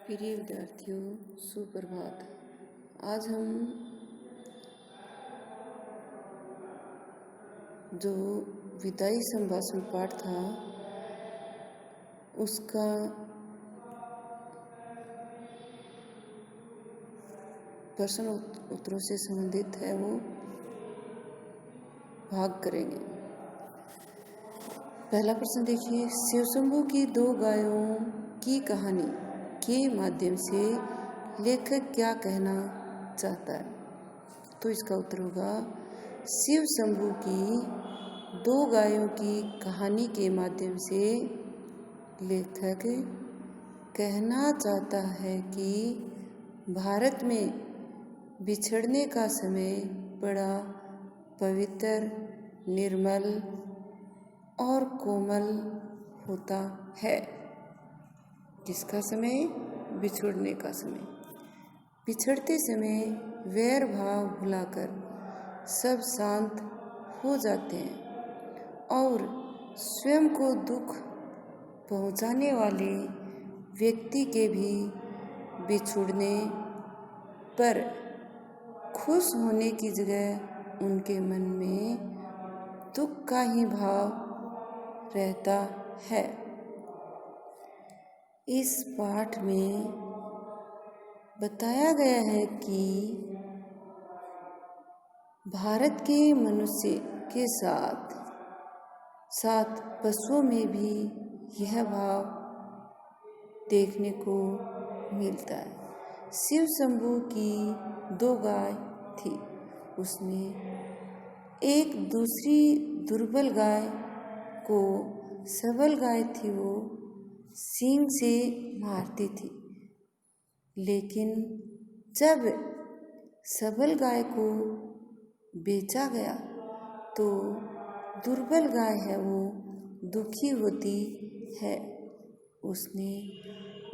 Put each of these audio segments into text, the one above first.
प्रिय विद्यार्थियों, सुप्रभात। आज हम जो विदाई संभाषण पाठ था उसका प्रश्न उत्तरों से संबंधित है वो भाग करेंगे। पहला प्रश्न देखिए, शिवशंभू की दो गायों की कहानी के माध्यम से लेखक क्या कहना चाहता है? तो इसका उत्तर होगा, शिवशंभू की दो गायों की कहानी के माध्यम से लेखक कहना चाहता है कि भारत में बिछड़ने का समय बड़ा पवित्र, निर्मल और कोमल होता है। किसका समय? बिछड़ने का समय। बिछड़ते समय वैर भाव भुलाकर सब शांत हो जाते हैं और स्वयं को दुख पहुंचाने वाले व्यक्ति के भी बिछुड़ने पर खुश होने की जगह उनके मन में दुख का ही भाव रहता है। इस पाठ में बताया गया है कि भारत के मनुष्य के साथ साथ पशुओं में भी यह भाव देखने को मिलता है। शिवशंभू की दो गाय थी, उसमें एक दूसरी दुर्बल गाय को सबल गाय थी वो सींग से मारती थी, लेकिन जब सबल गाय को बेचा गया तो दुर्बल गाय है वो दुखी होती है। उसने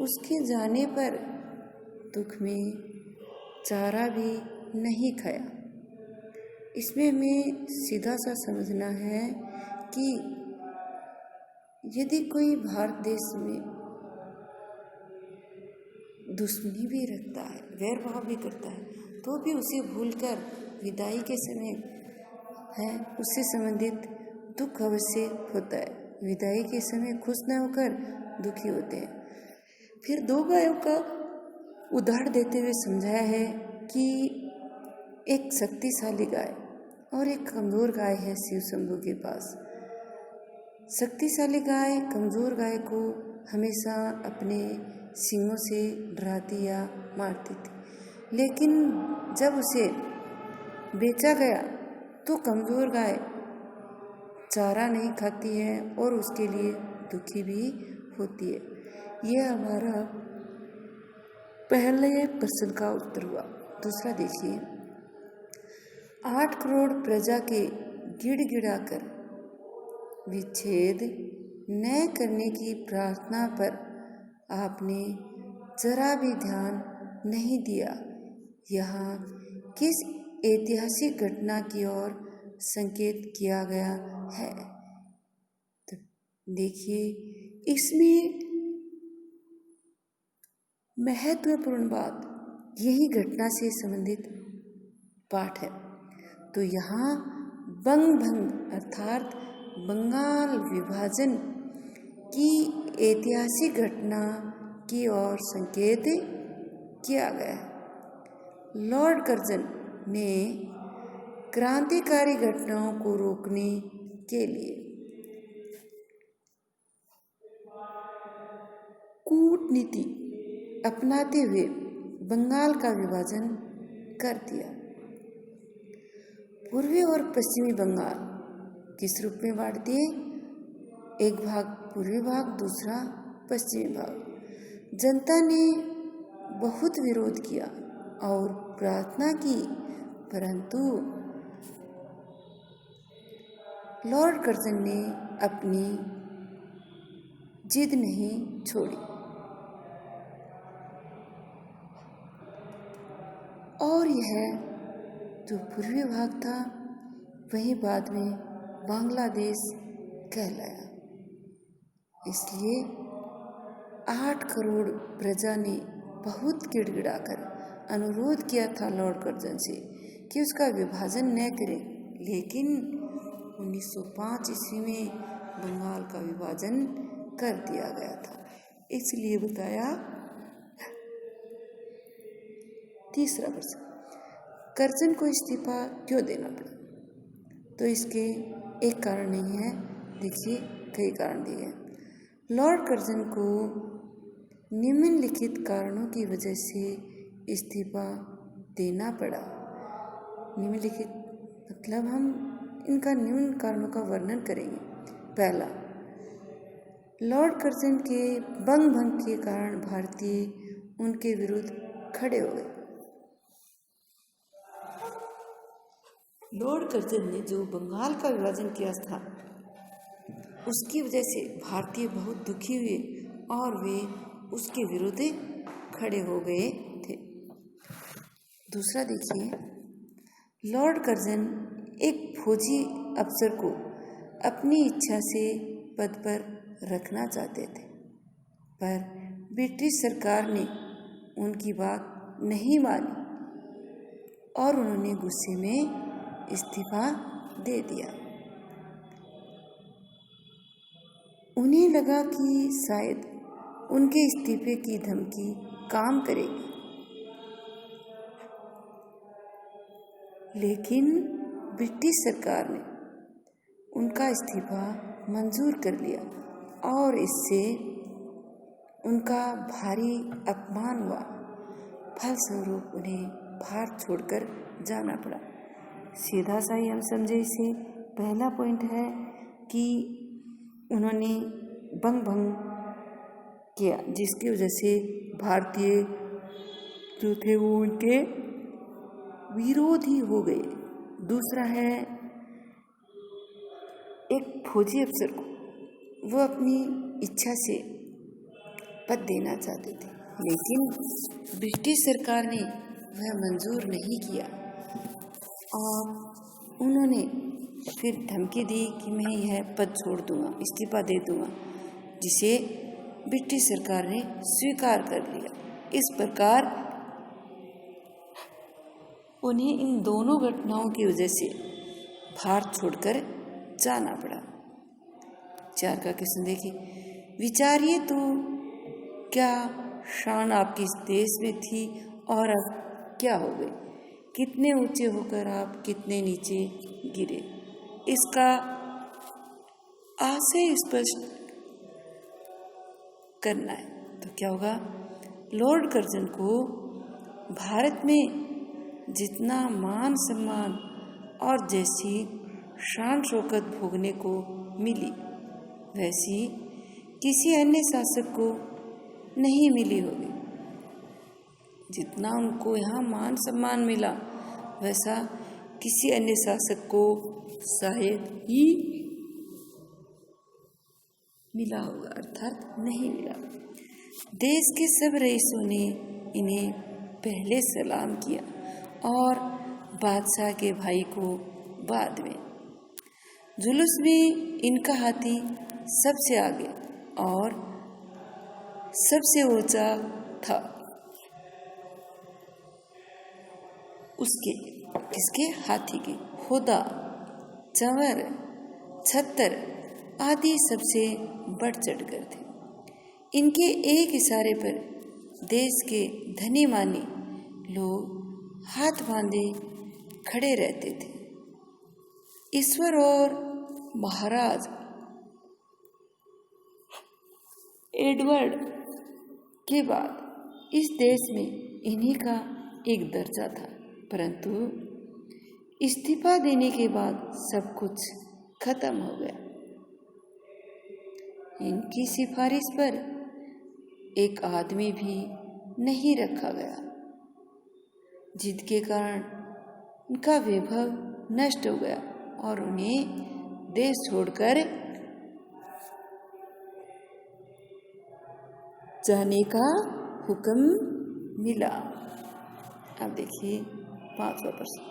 उसके जाने पर दुख में चारा भी नहीं खाया। इसमें हमें सीधा सा समझना है कि यदि कोई भारत देश में दुश्मनी भी रखता है, वैर भाव भी करता है, तो भी उसे भूलकर विदाई के समय है उससे संबंधित दुख अवश्य होता है। विदाई के समय खुश न होकर दुखी होते हैं। फिर दो गायों का उदाहरण देते हुए समझाया है कि एक शक्तिशाली गाय और एक कमजोर गाय है शिवशंभू के पास। शक्तिशाली गाय कमजोर गाय को हमेशा अपने सींगों से डराती या मारती थी, लेकिन जब उसे बेचा गया तो कमजोर गाय चारा नहीं खाती है और उसके लिए दुखी भी होती है। यह हमारा पहले प्रश्न का उत्तर हुआ। दूसरा देखिए, 8 करोड़ प्रजा के गिड़गिड़ाकर विच्छेद न करने की प्रार्थना पर आपने जरा भी ध्यान नहीं दिया। यहाँ किस ऐतिहासिक घटना की ओर संकेत किया गया है? तो देखिए, इसमें महत्वपूर्ण बात यही घटना से संबंधित पाठ है। तो यहाँ बंग भंग अर्थात बंगाल विभाजन की ऐतिहासिक घटना की ओर संकेत किया गया है। लॉर्ड कर्जन ने क्रांतिकारी घटनाओं को रोकने के लिए कूटनीति अपनाते हुए बंगाल का विभाजन कर दिया। पूर्वी और पश्चिमी बंगाल किस रूप में बांट दिए? एक भाग पूर्वी भाग, दूसरा पश्चिमी भाग। जनता ने बहुत विरोध किया और प्रार्थना की, परंतु लॉर्ड कर्जन ने अपनी जिद नहीं छोड़ी और यह जो पूर्वी भाग था वही बाद में बांग्लादेश कहलाया। इसलिए 8 करोड़ प्रजा ने बहुत गिड़गिड़ाकर अनुरोध किया था लॉर्ड कर्जन से कि उसका विभाजन न करें, लेकिन 1905 ईस्वी में बंगाल का विभाजन कर दिया गया था। इसलिए बताया। तीसरा प्रश्न, कर्जन को इस्तीफा क्यों देना पड़ा? तो इसके एक कारण नहीं है, देखिए कई कारण दिए गए। लॉर्ड कर्जन को निम्नलिखित कारणों की वजह से इस्तीफा देना पड़ा। निम्नलिखित मतलब हम इनका निम्न कारणों का वर्णन करेंगे। पहला, लॉर्ड कर्जन के बंग भंग के कारण भारतीय उनके विरुद्ध खड़े हो गए। लॉर्ड कर्जन ने जो बंगाल का विभाजन किया था, उसकी वजह से भारतीय बहुत दुखी हुए और वे उसके विरुद्ध खड़े हो गए थे। दूसरा देखिए, लॉर्ड कर्जन एक फौजी अफसर को अपनी इच्छा से पद पर रखना चाहते थे, पर ब्रिटिश सरकार ने उनकी बात नहीं मानी और उन्होंने गुस्से में इस्तीफा दे दिया। उन्हें लगा कि शायद उनके इस्तीफे की धमकी काम करेगी, लेकिन ब्रिटिश सरकार ने उनका इस्तीफा मंजूर कर लिया और इससे उनका भारी अपमान हुआ। फलस्वरूप उन्हें भारत छोड़कर जाना पड़ा। सीधा सा ही हम समझे इसे। पहला पॉइंट है कि उन्होंने बंग भंग किया, जिसकी वजह से भारतीय जो थे वो उनके विरोधी हो गए। दूसरा है, एक फौजी अफसर को वो अपनी इच्छा से पद देना चाहते थे, लेकिन ब्रिटिश सरकार ने वह मंजूर नहीं किया और उन्होंने फिर धमकी दी कि मैं यह पद छोड़ दूंगा, इस्तीफा दे दूंगा, जिसे ब्रिटिश सरकार ने स्वीकार कर लिया। इस प्रकार उन्हें इन दोनों घटनाओं की वजह से भारत छोड़कर जाना पड़ा। 4 का क्वेश्चन देखिए, विचारिए तो क्या शान आपकी इस देश में थी और अब क्या हो गई? कितने ऊंचे होकर आप कितने नीचे गिरे? इसका आशय स्पष्ट करना है। तो क्या होगा? लॉर्ड कर्जन को भारत में जितना मान सम्मान और जैसी शान शौकत भोगने को मिली, वैसी किसी अन्य शासक को नहीं मिली होगी। जितना उनको यहाँ मान सम्मान मिला, वैसा किसी अन्य शासक को शायद ही मिला होगा, अर्थात नहीं मिला। देश के सब रईसों ने इन्हें पहले सलाम किया और बादशाह के भाई को बाद में। जुलूस में इनका हाथी सबसे आगे और सबसे ऊंचा था। उसके किसके? हाथी के होदा, चंवर, छत्तर आदि सबसे बढ़ चढ़कर थे। इनके एक इशारे पर देश के धनी मानी लोग हाथ बांधे खड़े रहते थे। ईश्वर और महाराज एडवर्ड के बाद इस देश में इन्हीं का एक दर्जा था, परंतु इस्तीफा देने के बाद सब कुछ खत्म हो गया। इनकी सिफारिश पर एक आदमी भी नहीं रखा गया, जिसके कारण उनका वैभव नष्ट हो गया और उन्हें देश छोड़कर जाने का हुक्म मिला। अब देखिए 5वां प्रश्न,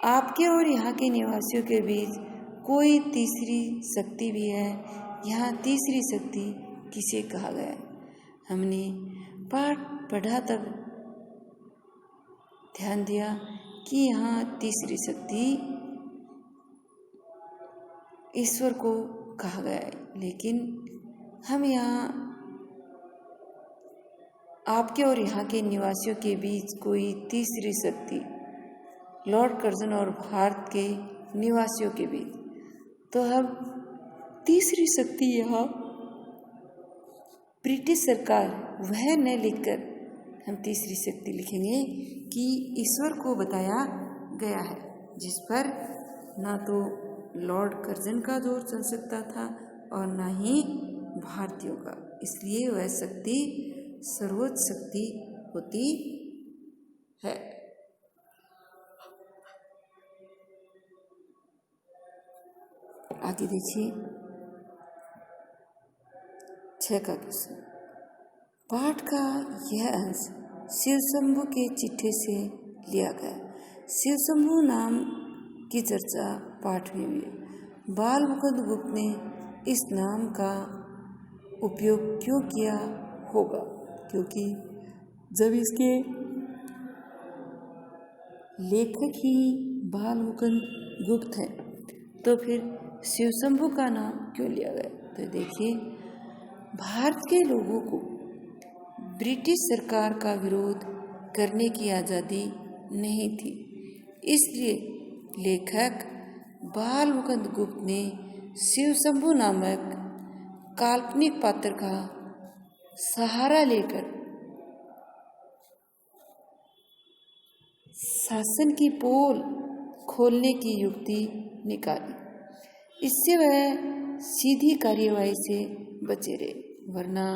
आपके और यहाँ के निवासियों के बीच कोई तीसरी शक्ति भी है? यहाँ तीसरी शक्ति किसे कहा गया? हमने पाठ पढ़ा तब ध्यान दिया कि यहाँ तीसरी शक्ति ईश्वर को कहा गया है, लेकिन हम यहाँ आपके और यहाँ के निवासियों के बीच कोई तीसरी शक्ति, लॉर्ड कर्जन और भारत के निवासियों के बीच, तो हम तीसरी शक्ति यहाँ ब्रिटिश सरकार वह न लिखकर हम तीसरी शक्ति लिखेंगे कि ईश्वर को बताया गया है, जिस पर ना तो लॉर्ड कर्जन का जोर चल सकता था और ना ही भारतीयों का। इसलिए वह शक्ति सर्वोच्च शक्ति होती है। आगे देखिए 6 का क्वेश्चन। पाठ का यह अंश शिवशंभु के चिट्ठे से लिया गया। शिवशंभु नाम की चर्चा पाठ में हुई। बाल मुकुंद गुप्त ने इस नाम का उपयोग क्यों किया होगा? क्योंकि जब इसके लेखक ही बाल मुकुंद गुप्त हैं, तो फिर शिवशंभु का नाम क्यों लिया गया? तो देखिए, भारत के लोगों को ब्रिटिश सरकार का विरोध करने की आज़ादी नहीं थी, इसलिए लेखक बाल मुकुंद गुप्त ने शिवशंभु नामक काल्पनिक पात्र का सहारा लेकर शासन की पोल खोलने की युक्ति निकाली। इससे वह सीधी कार्यवाही से बचे रहे, वरना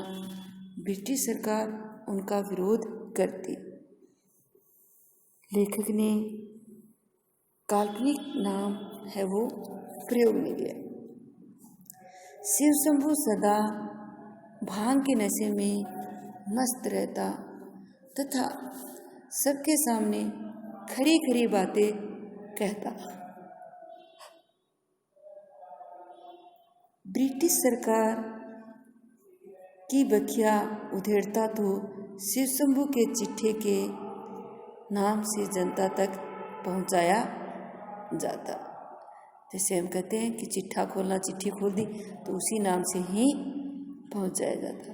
ब्रिटिश सरकार उनका विरोध करती। लेखक ने काल्पनिक नाम है वो प्रयोग में लिया। शिवशंभु सदा भांग के नशे में मस्त रहता तथा सबके सामने खरी खरी बातें कहता। ब्रिटिश सरकार की बखिया उधेड़ता तो शिवशंभु के चिट्ठे के नाम से जनता तक पहुंचाया जाता। जैसे हम कहते हैं कि चिट्ठा खोलना, चिट्ठी खोल दी, तो उसी नाम से ही पहुंचाया जाता।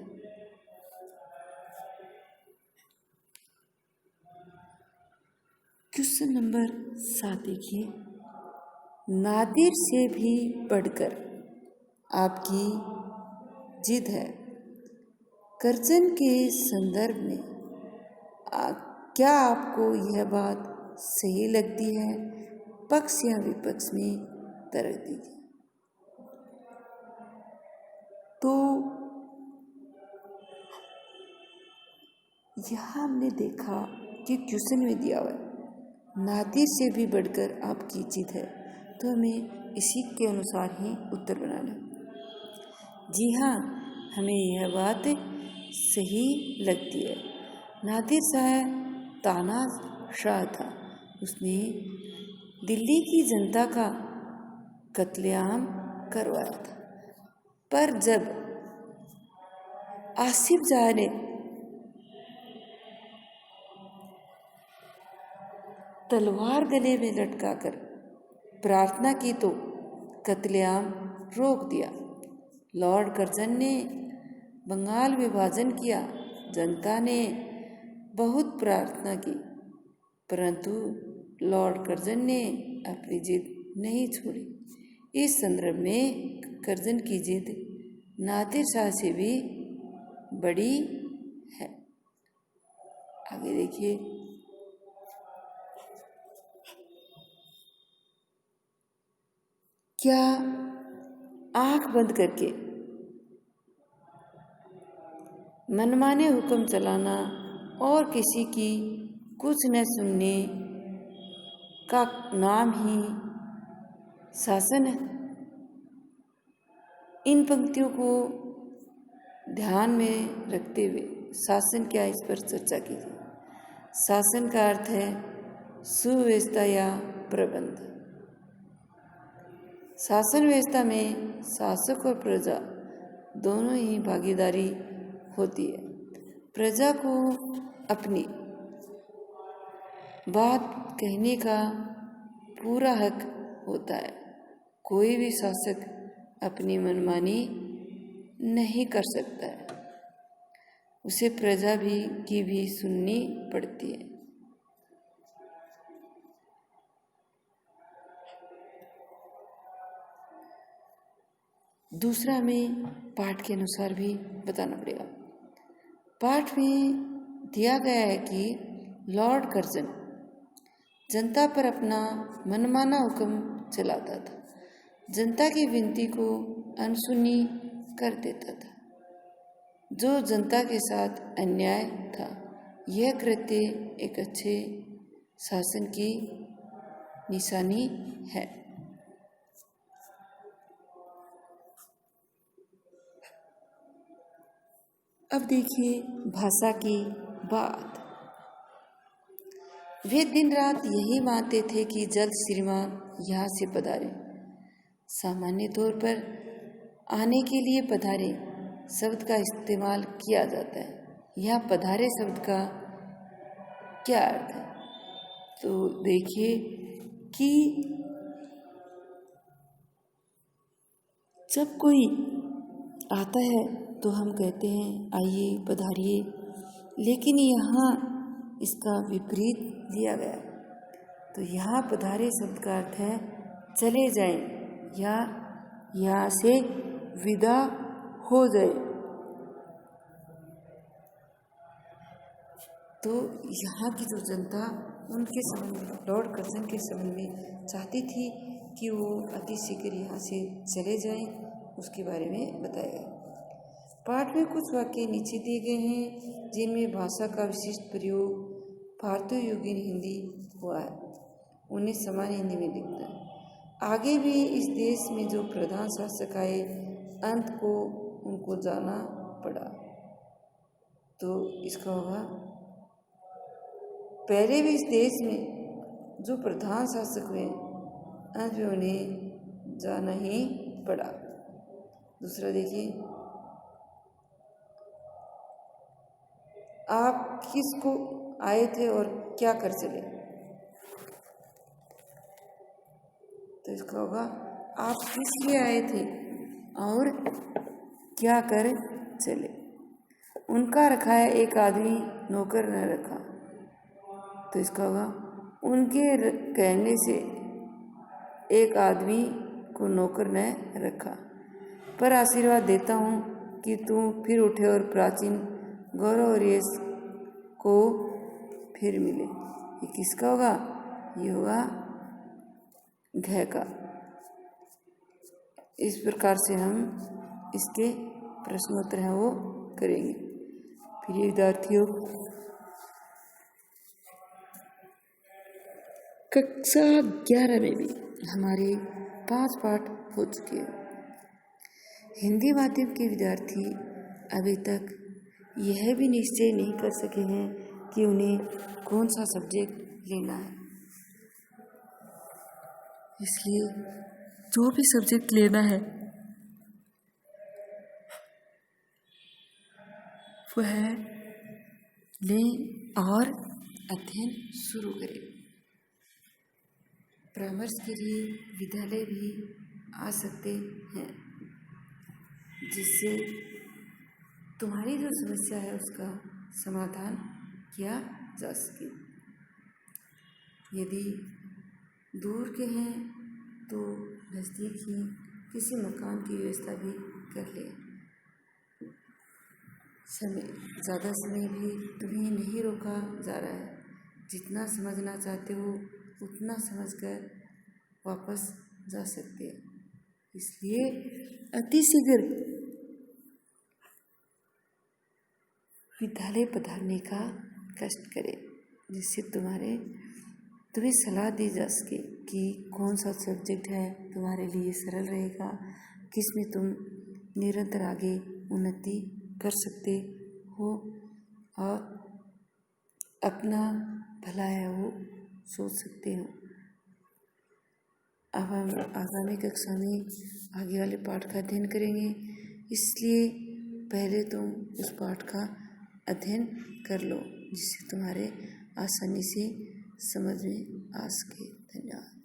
क्वेश्चन नंबर 7 देखिए। नादिर से भी बढ़कर आपकी जिद है। कर्जन के संदर्भ में क्या आपको यह बात सही लगती है? पक्ष या विपक्ष में तरक दीजिए। तो यहाँ हमने देखा कि क्वेश्चन में दिया हुआ है नादिर से भी बढ़कर आपकी जिद है, तो हमें इसी के अनुसार ही उत्तर बनाना। जी हाँ, हमें यह बात सही लगती है। नादिर शाह तानाशाह था। उसने दिल्ली की जनता का कत्लेआम करवाया था, पर जब आसिफ जाह ने तलवार गले में लटकाकर प्रार्थना की तो कत्लेआम रोक दिया। लॉर्ड कर्जन ने बंगाल विभाजन किया। जनता ने बहुत प्रार्थना की, परंतु लॉर्ड कर्जन ने अपनी जिद नहीं छोड़ी। इस संदर्भ में कर्जन की जिद नादिर शाह से भी बड़ी है। आगे देखिए। क्या आंख बंद करके मनमाने हुक्म चलाना और किसी की कुछ न सुनने का नाम ही शासन है? इन पंक्तियों को ध्यान में रखते हुए शासन क्या, इस पर चर्चा कीजिए। शासन का अर्थ है सुव्यवस्था या प्रबंध। शासन व्यवस्था में शासक और प्रजा दोनों ही भागीदारी होती है। प्रजा को अपनी बात कहने का पूरा हक होता है। कोई भी शासक अपनी मनमानी नहीं कर सकता है, उसे प्रजा की भी सुननी पड़ती है। दूसरा हमें पाठ के अनुसार भी बताना पड़ेगा। पाठ में दिया गया है कि लॉर्ड कर्जन जनता पर अपना मनमाना हुक्म चलाता था, जनता की विनती को अनसुनी कर देता था। जो जनता के साथ अन्याय था, यह कृत्य एक अच्छे शासन की निशानी है। अब देखिए भाषा की बात। वे दिन रात यही मानते थे कि जल्द श्रीमान यहाँ से पधारे। सामान्य तौर पर आने के लिए पधारे शब्द का इस्तेमाल किया जाता है। यहाँ पधारे शब्द का क्या अर्थ है? तो देखिए कि जब कोई आता है तो हम कहते हैं आइए पधारिए, लेकिन यहाँ इसका विपरीत दिया गया। तो यहाँ पधारे शब्द का अर्थ है चले जाएं या यहाँ से विदा हो जाए। तो यहाँ की जो जनता उनके संबंध में, लॉर्ड कर्जन के संबंध में चाहती थी कि वो अति शीघ्र यहाँ से चले जाएं, उसके बारे में बताया गया। पाठ में कुछ वाक्य नीचे दिए गए हैं जिनमें भाषा का विशिष्ट प्रयोग भारतीय युगीन हिंदी हुआ है, उन्हें सामान्य हिंदी में लिखता है। आगे भी इस देश में जो प्रधान शासक आए, अंत को उनको जाना पड़ा। तो इसका होगा पहले भी इस देश में जो प्रधान शासक हुए, अंत में उन्हें जाना ही पड़ा। दूसरा देखिए, आप किसको आए थे और क्या कर चले? तो इसका होगा आप किस लिए आए थे और क्या कर चले। उनका रखा है एक आदमी नौकर न रखा। तो इसका होगा उनके कहने से एक आदमी को नौकर न रखा, पर आशीर्वाद देता हूँ कि तू फिर उठे और प्राचीन गौरव और यश को फिर मिले। ये किसका होगा? ये होगा घ का। इस प्रकार से हम इसके प्रश्नोत्तर हैं वो करेंगे। फिर विद्यार्थियों, कक्षा 11 में भी हमारे 5 पाठ हो चुके हैं। हिंदी माध्यम के विद्यार्थी अभी तक यह भी निश्चय नहीं कर सके हैं कि उन्हें कौन सा सब्जेक्ट लेना है। इसलिए जो भी सब्जेक्ट लेना है वह लें और अध्ययन शुरू करें। परामर्श के लिए विद्यालय भी आ सकते हैं, जिससे तुम्हारी जो समस्या है उसका समाधान किया जा सके। यदि दूर के हैं तो नज़दीक ही किसी मकान की व्यवस्था भी कर ले। ज़्यादा समय भी तुम्हें नहीं रोका जा रहा है। जितना समझना चाहते हो उतना समझकर वापस जा सकते हैं। इसलिए अतिशीघ्र विद्यालय पधारने का कष्ट करें, जिससे तुम्हें सलाह दी जा सके कि कौन सा सब्जेक्ट है तुम्हारे लिए सरल रहेगा, किस में तुम निरंतर आगे उन्नति कर सकते हो और अपना भला है वो सोच सकते हो। अब हम आगामी कक्षा में आगे वाले पाठ का अध्ययन करेंगे, इसलिए पहले तुम उस पाठ का अध्ययन कर लो, जिससे तुम्हारे आसानी से समझ में आ सके। धन्यवाद।